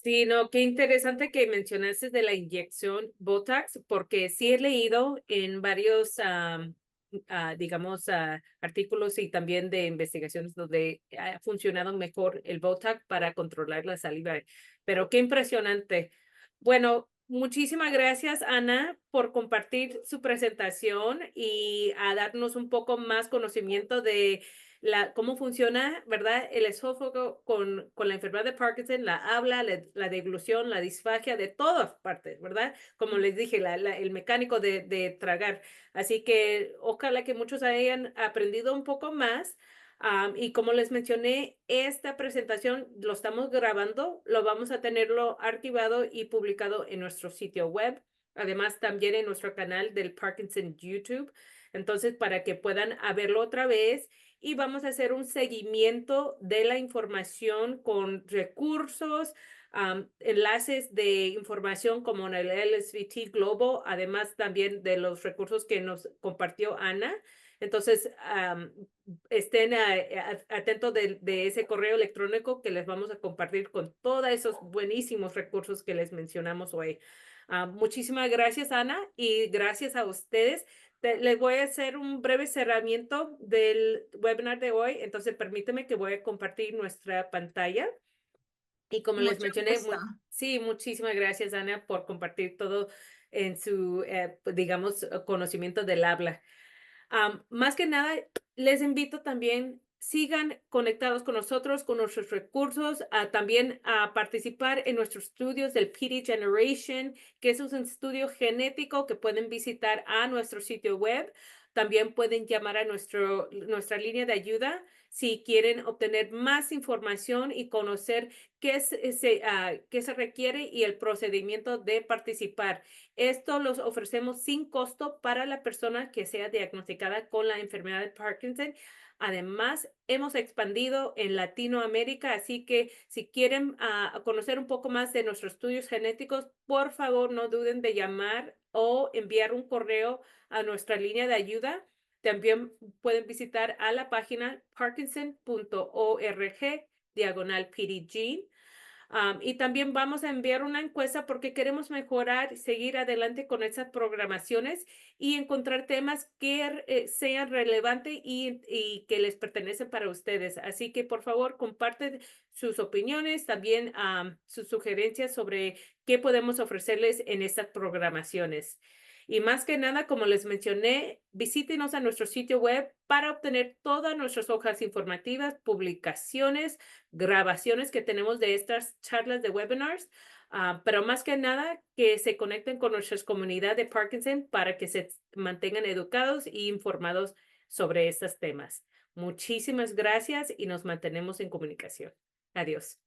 [SPEAKER 1] Sí, no, qué interesante que mencionaste de la inyección Botox, porque sí he leído en varios, digamos, artículos y también de investigaciones donde ha funcionado mejor el Botox para controlar la saliva. Pero qué impresionante. Bueno, muchísimas gracias, Ana, por compartir su presentación y a darnos un poco más conocimiento de cómo funciona, ¿verdad? El esófago con la enfermedad de Parkinson, la habla, la deglución, la disfagia, de todas partes, ¿verdad? Como les dije, el mecánico de tragar. Así que ojalá que muchos hayan aprendido un poco más. Y como les mencioné, esta presentación lo estamos grabando, lo vamos a tenerlo archivado y publicado en nuestro sitio web. Además, también en nuestro canal del Parkinson YouTube. Entonces, para que puedan verlo otra vez y vamos a hacer un seguimiento de la información con recursos, enlaces de información como en el LSVT Global, además también de los recursos que nos compartió Ana. Entonces, estén atentos de ese correo electrónico que les vamos a compartir con todos esos buenísimos recursos que les mencionamos hoy. Muchísimas gracias, Ana, y gracias a ustedes. Les voy a hacer un breve cerramiento del webinar de hoy, entonces permíteme que voy a compartir nuestra pantalla. Y como les
[SPEAKER 2] Mucho
[SPEAKER 1] mencioné,
[SPEAKER 2] gusto.
[SPEAKER 1] sí, muchísimas gracias, Ana, por compartir todo en su, digamos, conocimiento del habla. Más que nada, les invito también, sigan conectados con nosotros, con nuestros recursos, también a participar en nuestros estudios del PD Generation, que es un estudio genético que pueden visitar a nuestro sitio web. También pueden llamar a nuestra línea de ayuda si quieren obtener más información y conocer qué se requiere y el procedimiento de participar. Esto los ofrecemos sin costo para la persona que sea diagnosticada con la enfermedad de Parkinson. Además, hemos expandido en Latinoamérica, así que si quieren conocer un poco más de nuestros estudios genéticos, por favor no duden de llamar o enviar un correo a nuestra línea de ayuda. También pueden visitar a la página parkinson.org/PDG. Y también vamos a enviar una encuesta porque queremos mejorar y seguir adelante con esas programaciones y encontrar temas que sean relevantes y que les pertenecen para ustedes. Así que por favor comparten sus opiniones, también sus sugerencias sobre qué podemos ofrecerles en estas programaciones. Y más que nada, como les mencioné, visítenos a nuestro sitio web para obtener todas nuestras hojas informativas, publicaciones, grabaciones que tenemos de estas charlas de webinars, pero más que nada que se conecten con nuestra comunidad de Parkinson para que se mantengan educados y informados sobre estos temas. Muchísimas gracias y nos mantenemos en comunicación. Adiós.